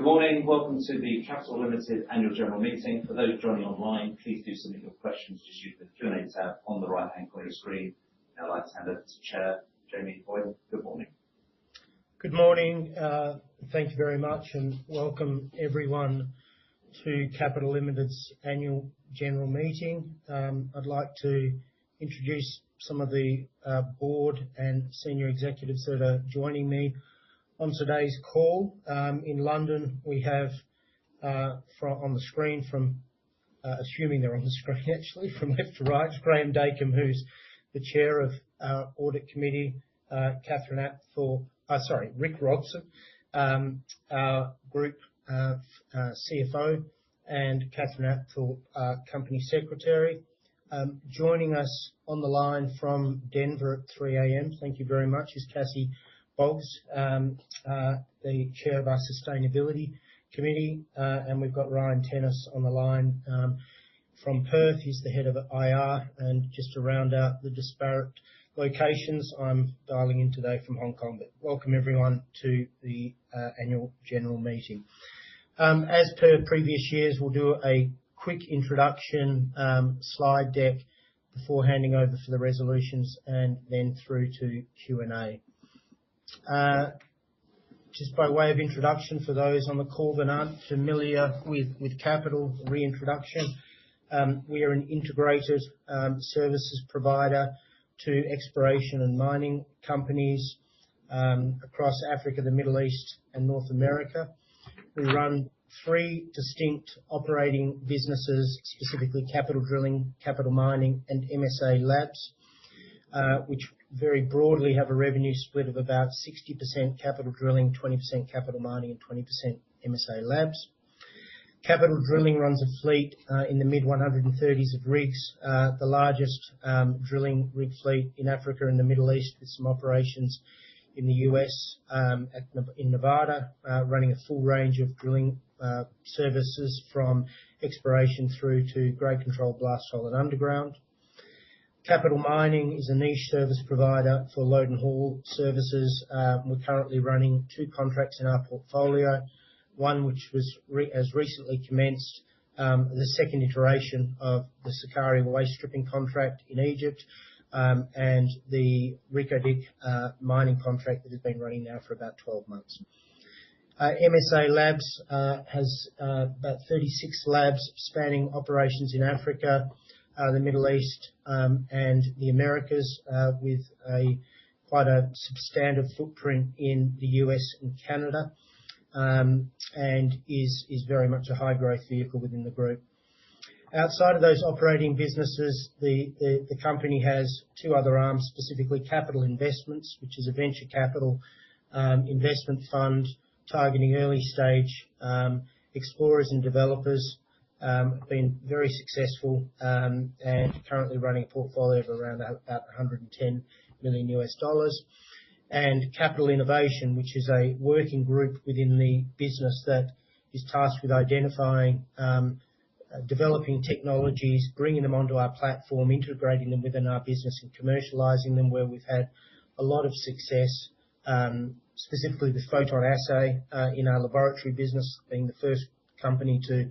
morning. Welcome to the Capital Limited Annual General Meeting. For those joining online, please do submit your questions. Just use the Q&A tab on the right-hand corner of your screen. Now I'd like to hand over to Chair Jamie Boyd. Good morning. Good morning. Thank you very much, and welcome everyone to Capital Limited's Annual General Meeting. I'd like to introduce some of the board and senior executives that are joining me on today's call. In London, we have on the screen from, assuming they're on the screen actually, from left to right, Graham Dacomb, who's the chair of our audit committee, Rick Robson, our group CFO, and Catherine Apthorpe, our company secretary. Joining us on the line from Denver at 3 a.m, thank you very much, is Cassie Boggs, the chair of our sustainability committee, and we've got Ryan Tennis on the line from Perth. He's the head of IR, and just to round out the disparate locations, I'm dialing in today from Hong Kong. But welcome everyone to the annual general meeting. As per previous years, we'll do a quick introduction slide deck before handing over for the resolutions and then through to Q&A. Just by way of introduction, for those on the call that aren't familiar with Capital, reintroduction, we are an integrated services provider to exploration and mining companies across Africa, the Middle East and North America. We run 3 distinct operating businesses, specifically Capital Drilling, Capital Mining and MSA Labs, which very broadly have a revenue split of about 60% Capital Drilling, 20% Capital Mining and 20% MSA Labs. Capital Drilling runs a fleet in the mid-130s of rigs, the largest drilling rig fleet in Africa and the Middle East, with some operations in the US, in Nevada, running a full range of drilling services from exploration through to grade control, blast hole and underground. Capital Mining is a niche service provider for load and haul services. We're currently running 2 contracts in our portfolio, one which has recently commenced, the second iteration of the Sakari waste stripping contract in Egypt, and the Reko Diq mining contract that has been running now for about 12 months. MSA Labs has about 36 labs spanning operations in Africa, the Middle East and the Americas, with quite a substantive footprint in the US and Canada, and is very much a high growth vehicle within the group. Outside of those operating businesses, the company has 2 other arms, specifically Capital Investments, which is a venture capital investment fund targeting early stage explorers and developers. Been very successful, and currently running a portfolio of around about $110 million. And Capital Innovation, which is a working group within the business that is tasked with identifying, developing technologies, bringing them onto our platform, integrating them within our business and commercializing them, where we've had a lot of success, specifically with PhotonAssay in our laboratory business, being the first company to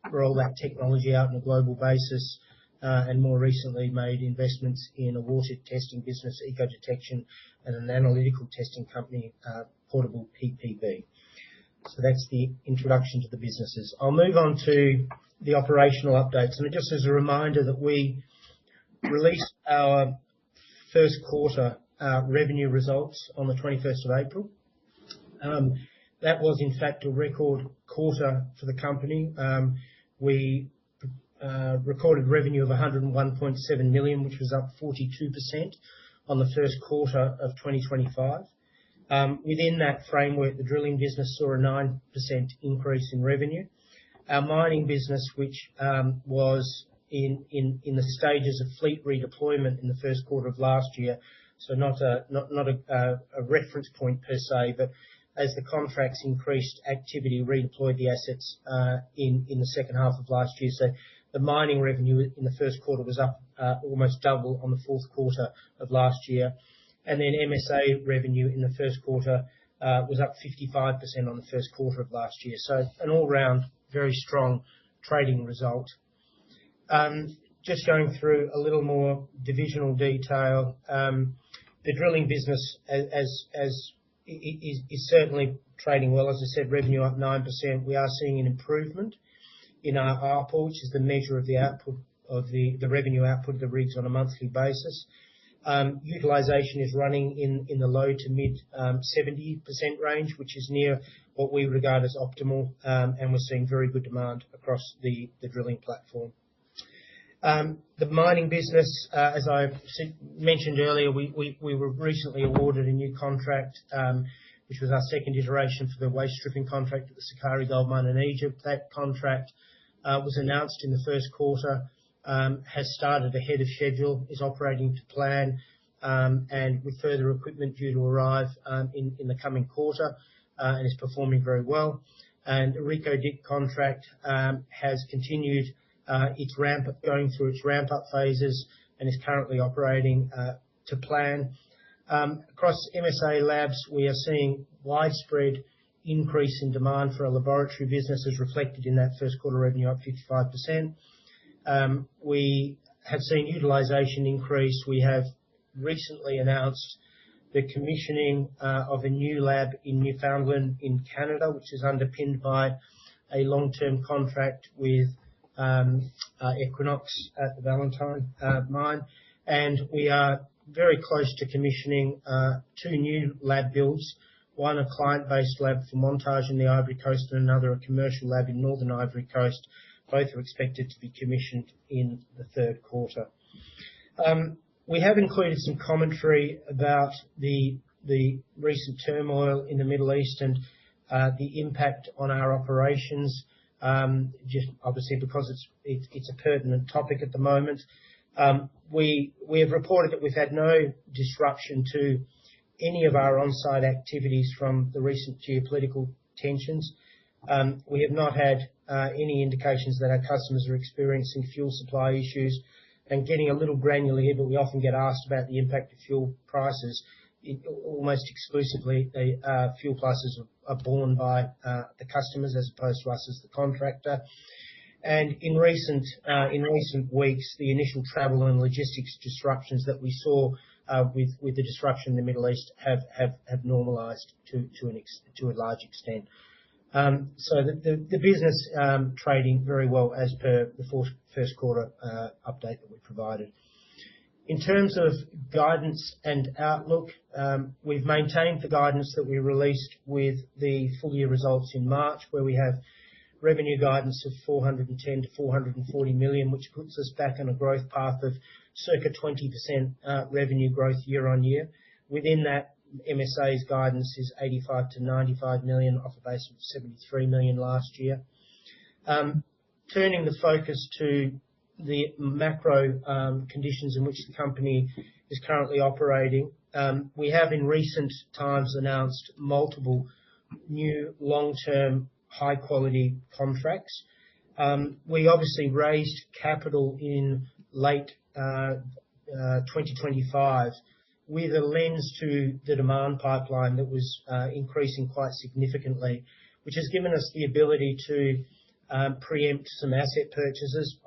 roll that technology out on a global basis, and more recently made investments in a water testing business, Eco Detection, and an analytical testing company, Portable PPB. So that's the introduction to the businesses. I'll move on to the operational updates. And just as a reminder that we released our first quarter revenue results on the 21st of April. That was in fact a record quarter for the company. We recorded revenue of 101.7 million, which was up 42% on the first quarter of 2025. Within that framework, the drilling business saw a 9% increase in revenue. Our mining business, which was in the stages of fleet redeployment in the first quarter of last year, so not a reference point per se, but as the contracts increased activity, redeployed the assets in the second half of last year. So the mining revenue in the first quarter was up almost double on the fourth quarter of last year. And then MSA revenue in the first quarter was up 55% on the first quarter of last year. So an all-round very strong trading result. Just going through a little more divisional detail, the drilling business is certainly trading well. As I said, revenue up 9%. We are seeing an improvement in our ARPU, which is the measure of the output of the revenue output of the rigs on a monthly basis. Utilisation is running in the low to mid 70% range, which is near what we regard as optimal, and we're seeing very good demand across the drilling platform. The mining business, as I mentioned earlier, we were recently awarded a new contract, which was our second iteration for the waste stripping contract at the Sakari Gold Mine in Egypt. That contract was announced in the first quarter, has started ahead of schedule, is operating to plan, and with further equipment due to arrive in the coming quarter, and is performing very well. And the Reko Diq contract has continued its going through its ramp-up phases and is currently operating to plan. Across MSA Labs, we are seeing widespread increase in demand for our laboratory business, as reflected in that first quarter revenue up 55%. We have seen utilisation increase. We have recently announced the commissioning of a new lab in Newfoundland in Canada, which is underpinned by a long-term contract with Equinox at the Valentine mine. And we are very close to commissioning two new lab builds, one a client-based lab for montage in the Ivory Coast and another a commercial lab in Northern Ivory Coast. Both are expected to be commissioned in the third quarter. We have included some commentary about the recent turmoil in the Middle East and the impact on our operations, just obviously because it's a pertinent topic at the moment. We have reported that we've had no disruption to any of our on-site activities from the recent geopolitical tensions. We have not had any indications that our customers are experiencing fuel supply issues. And getting a little granular here, but we often get asked about the impact of fuel prices. Almost exclusively, the fuel prices are borne by the customers as opposed to us as the contractor. And in recent weeks, the initial travel and logistics disruptions that we saw with the disruption in the Middle East have normalised to a large extent. So the business trading very well as per the first quarter update that we provided. In terms of guidance and outlook, we've maintained the guidance that we released with the full year results in March, where we have revenue guidance of 410 to 440 million, which puts us back on a growth path of circa 20% revenue growth year on year. Within that, MSA's guidance is 85 to 95 million off a base of 73 million last year. Turning the focus to the macro conditions in which the company is currently operating, we have in recent times announced multiple new long-term high-quality contracts. We obviously raised capital in late 2025 with a lens to the demand pipeline that was increasing quite significantly, which has given us the ability to preempt some asset purchases.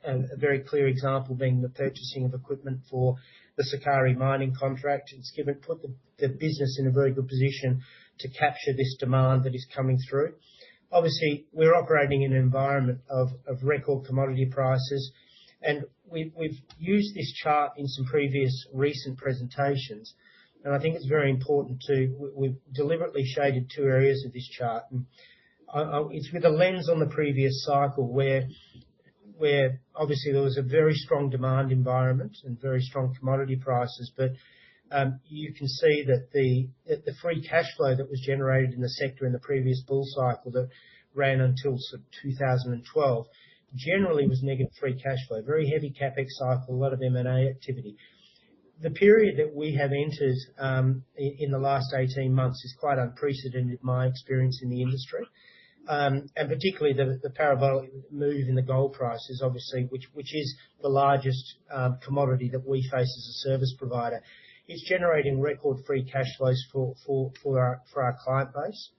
A very clear example being the purchasing of equipment for the Sakari mining contract. It's put the business in a very good position to capture this demand that is coming through. Obviously, we're operating in an environment of record commodity prices, and we've used this chart in some previous recent presentations, and I think it's very important we've deliberately shaded two areas of this chart. And it's with a lens on the previous cycle where obviously there was a very strong demand environment and very strong commodity prices, but you can see that the free cash flow that was generated in the sector in the previous bull cycle that ran until sort of 2012 generally was negative free cash flow, very heavy capex cycle, a lot of M&A activity. The period that we have entered in the last 18 months is quite unprecedented in my experience in the industry, and particularly the parabolic move in the gold prices, obviously, which is the largest commodity that we face as a service provider. is generating record free cash flows for our client base.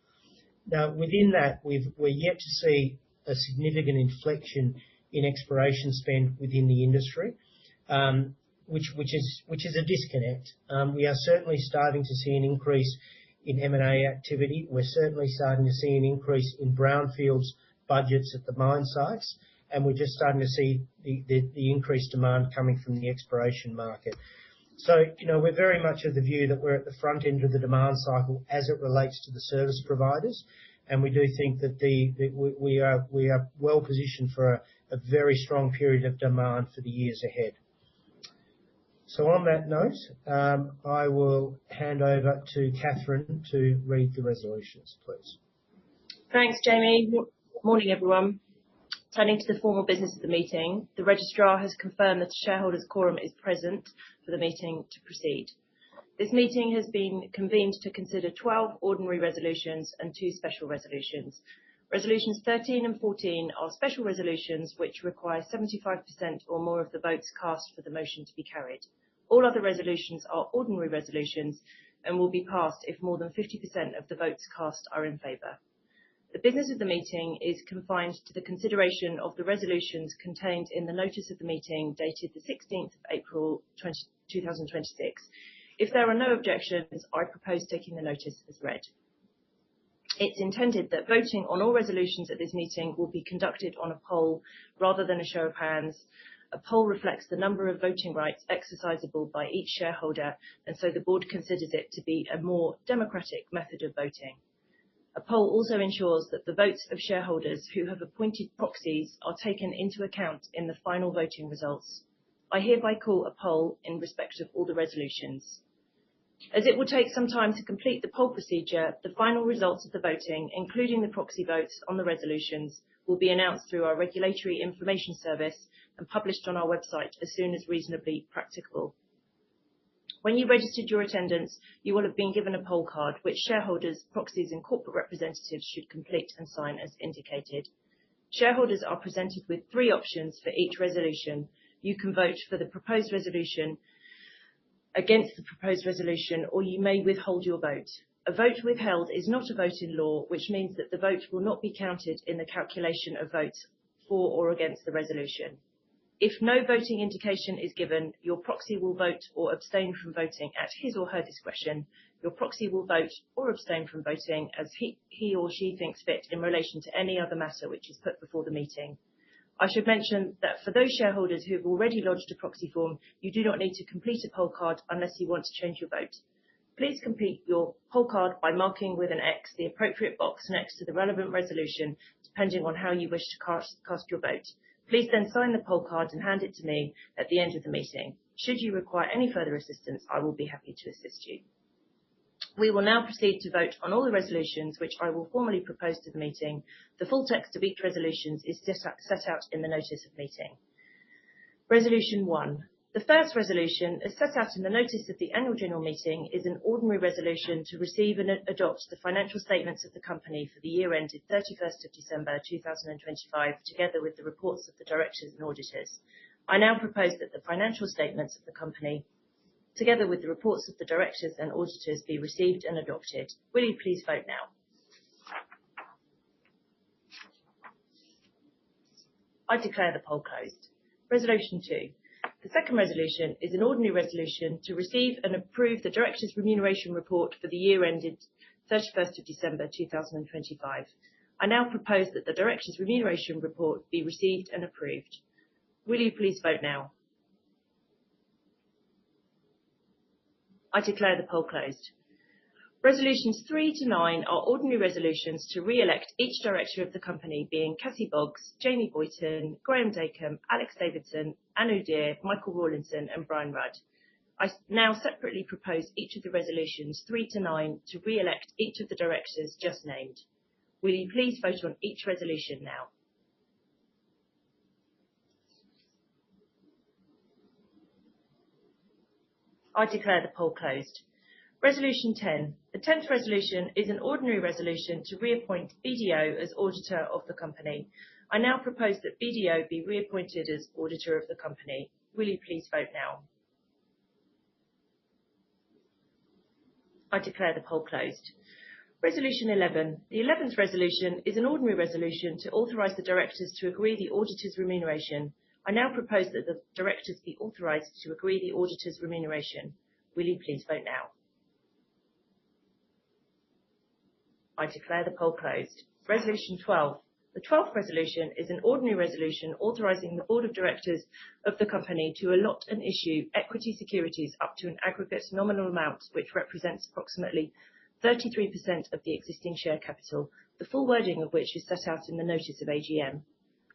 Now, within that, we're yet to see a significant inflection in exploration spend within the industry, which is a disconnect. We are certainly starting to see an increase in M&A activity. We're certainly starting to see an increase in brownfields budgets at the mine sites, and we're just starting to see the increased demand coming from the exploration market. So, we're very much of the view that we're at the front end of the demand cycle as it relates to the service providers, and we do think that we are well positioned for a very strong period of demand for the years ahead. So on that note, I will hand over to Catherine to read the resolutions, please. Thanks, Jamie. Morning, everyone. Turning to the formal business of the meeting, the registrar has confirmed that the shareholders' quorum is present for the meeting to proceed. This meeting has been convened to consider 12 ordinary resolutions and 2 special resolutions. Resolutions 13 and 14 are special resolutions which require 75% or more of the votes cast for the motion to be carried. All other resolutions are ordinary resolutions and will be passed if more than 50% of the votes cast are in favour. The business of the meeting is confined to the consideration of the resolutions contained in the notice of the meeting dated the 16th of April 2026. If there are no objections, I propose taking the notice as read. It's intended that voting on all resolutions at this meeting will be conducted on a poll rather than a show of hands. A poll reflects the number of voting rights exercisable by each shareholder, and so the board considers it to be a more democratic method of voting. A poll also ensures that the votes of shareholders who have appointed proxies are taken into account in the final voting results. I hereby call a poll in respect of all the resolutions. As it will take some time to complete the poll procedure, the final results of the voting, including the proxy votes on the resolutions, will be announced through our regulatory information service and published on our website as soon as reasonably practicable. When you registered your attendance, you will have been given a poll card, which shareholders, proxies and corporate representatives should complete and sign as indicated. Shareholders are presented with 3 options for each resolution. You can vote for the proposed resolution, against the proposed resolution, or you may withhold your vote. A vote withheld is not a vote in law, which means that the vote will not be counted in the calculation of votes for or against the resolution. If no voting indication is given, your proxy will vote or abstain from voting at his or her discretion. Your proxy will vote or abstain from voting as he or she thinks fit in relation to any other matter which is put before the meeting. I should mention that for those shareholders who have already lodged a proxy form, you do not need to complete a poll card unless you want to change your vote. Please complete your poll card by marking with an X the appropriate box next to the relevant resolution, depending on how you wish to cast your vote. Please then sign the poll card and hand it to me at the end of the meeting. Should you require any further assistance, I will be happy to assist you. We will now proceed to vote on all the resolutions which I will formally propose to the meeting. The full text of each resolution is set out in the notice of meeting. Resolution 1. The first resolution, as set out in the notice of the Annual General Meeting, is an ordinary resolution to receive and adopt the financial statements of the company for the year ended 31st of December 2025, together with the reports of the directors and auditors. I now propose that the financial statements of the company, together with the reports of the directors and auditors, be received and adopted. Will you please vote now? I declare the poll closed. Resolution 2. The second resolution is an ordinary resolution to receive and approve the directors' remuneration report for the year ended 31st of December 2025. I now propose that the directors' remuneration report be received and approved. Will you please vote now? I declare the poll closed. Resolutions 3 to 9 are ordinary resolutions to re-elect each director of the company, being Cassie Boggs, Jamie Boyton, Graham Dacomb, Alex Davidson, Anu Deer, Michael Rawlinson and Brian Rudd. I now separately propose each of the resolutions 3 to 9 to re-elect each of the directors just named. Will you please vote on each resolution now? I declare the poll closed. Resolution 10. The 10th resolution is an ordinary resolution to reappoint BDO as auditor of the company. I now propose that BDO be reappointed as auditor of the company. Will you please vote now? I declare the poll closed. Resolution 11. The 11th resolution is an ordinary resolution to authorise the directors to agree the auditor's remuneration. I now propose that the directors be authorised to agree the auditor's remuneration. Will you please vote now? I declare the poll closed. Resolution 12. The 12th resolution is an ordinary resolution authorising the Board of Directors of the company to allot and issue equity securities up to an aggregate nominal amount which represents approximately 33% of the existing share capital, the full wording of which is set out in the notice of AGM.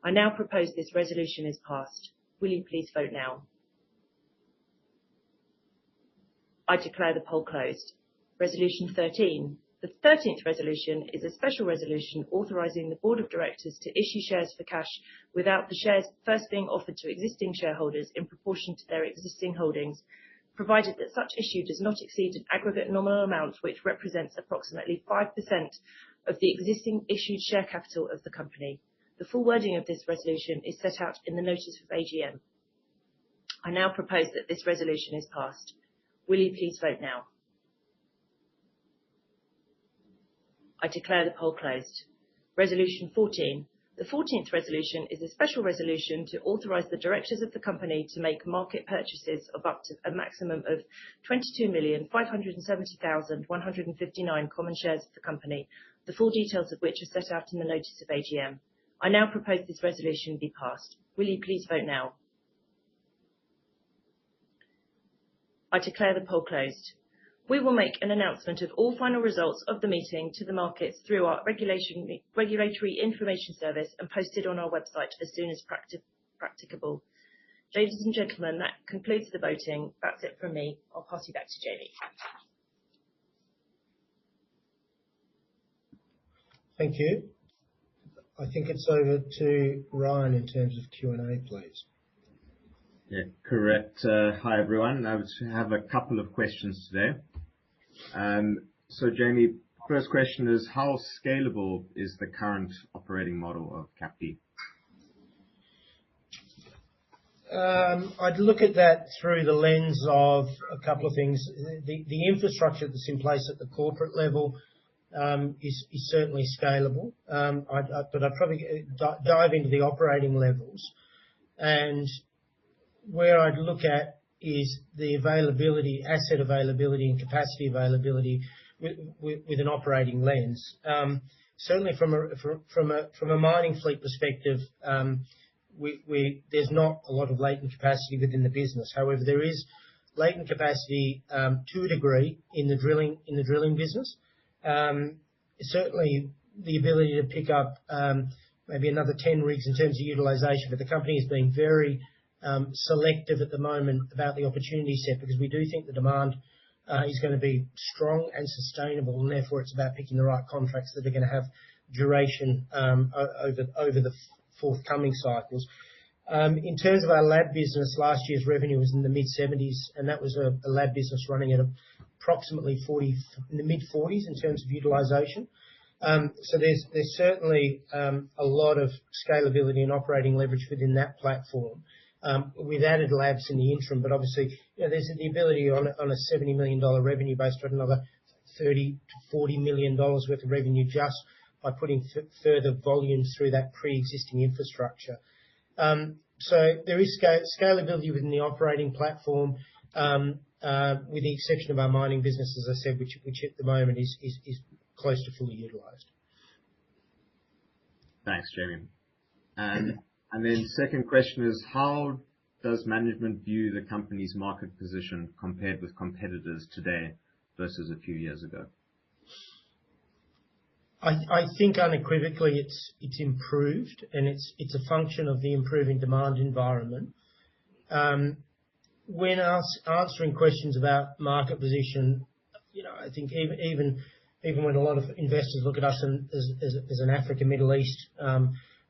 I now propose this resolution is passed. Will you please vote now? I declare the poll closed. Resolution 13. The 13th resolution is a special resolution authorising the Board of Directors to issue shares for cash without the shares first being offered to existing shareholders in proportion to their existing holdings, provided that such issue does not exceed an aggregate nominal amount which represents approximately 5% of the existing issued share capital of the company. The full wording of this resolution is set out in the notice of AGM. I now propose that this resolution is passed. Will you please vote now? I declare the poll closed. Resolution 14. The 14th resolution is a special resolution to authorise the directors of the company to make market purchases of up to a maximum of 22,570,159 common shares of the company, the full details of which are set out in the notice of AGM. I now propose this resolution be passed. Will you please vote now? I declare the poll closed. We will make an announcement of all final results of the meeting to the markets through our regulatory information service and posted on our website as soon as practicable. Ladies and gentlemen, that concludes the voting. That's it from me. I'll pass you back to Jamie. Thank you. I think it's over to Ryan in terms of Q&A, please. Yeah, correct. Hi, everyone. I have a couple of questions today. So, Jamie, first question is, how scalable is the current operating model of CAPD? I'd look at that through the lens of a couple of things. The infrastructure that's in place at the corporate level is certainly scalable. But I'd probably dive into the operating levels. And where I'd look at is the availability, asset availability and capacity availability with an operating lens. Certainly from a mining fleet perspective, there's not a lot of latent capacity within the business. However, there is latent capacity to a degree in the drilling business. Certainly the ability to pick up maybe another 10 rigs in terms of utilization, but the company is being very selective at the moment about the opportunity set, because we do think the demand is going to be strong and sustainable, and therefore it's about picking the right contracts that are going to have duration over the forthcoming cycles. In terms of our lab business, last year's revenue was in the mid-70s, and that was a lab business running at approximately in the mid-40s in terms of utilization. So there's certainly a lot of scalability and operating leverage within that platform. We've added labs in the interim, but obviously, there's the ability on a $70 million revenue base to add another $30 to $40 million worth of revenue just by putting further volumes through that pre-existing infrastructure. So there is scalability within the operating platform, with the exception of our mining business, as I said, which at the moment is close to fully utilised. Thanks, Jamie. And then second question is, how does management view the company's market position compared with competitors today versus a few years ago? I think unequivocally it's improved, and it's a function of the improving demand environment. When answering questions about market position, I think even when a lot of investors look at us as an Africa, Middle East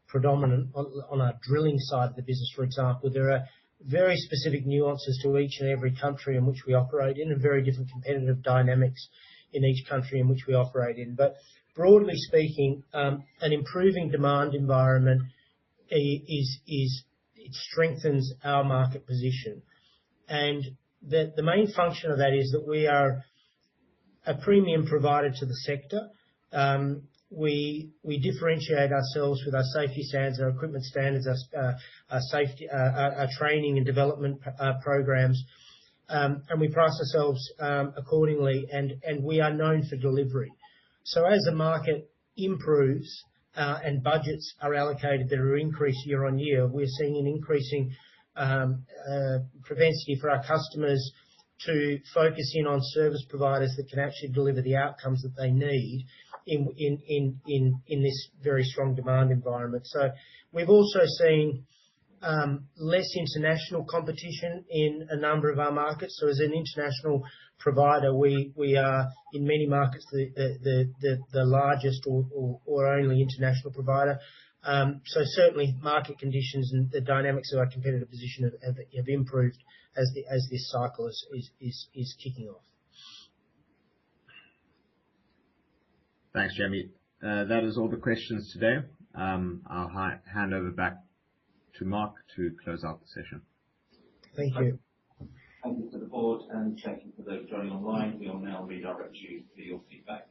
predominant on our drilling side of the business, for example, there are very specific nuances to each and every country in which we operate in, and very different competitive dynamics in each country in which we operate in. But broadly speaking, an improving demand environment it strengthens our market position, and the main function of that is that we are a premium provider to the sector. We differentiate ourselves with our safety standards, our equipment standards, our safety, our training and development programs, and we price ourselves accordingly, and we are known for delivery. So as the market improves and budgets are allocated that are increased year on year, we're seeing an increasing propensity for our customers to focus in on service providers that can actually deliver the outcomes that they need in this very strong demand environment. So we've also seen less international competition in a number of our markets. So as an international provider, we are in many markets the largest or only international provider. So certainly market conditions and the dynamics of our competitive position have improved as this cycle is kicking off. Thanks, Jamie. That is all the questions today. I'll hand over back to Mark to close out the session. Thank you. Thank you to the board, and thank you for those joining online. We will now redirect you for your feedback.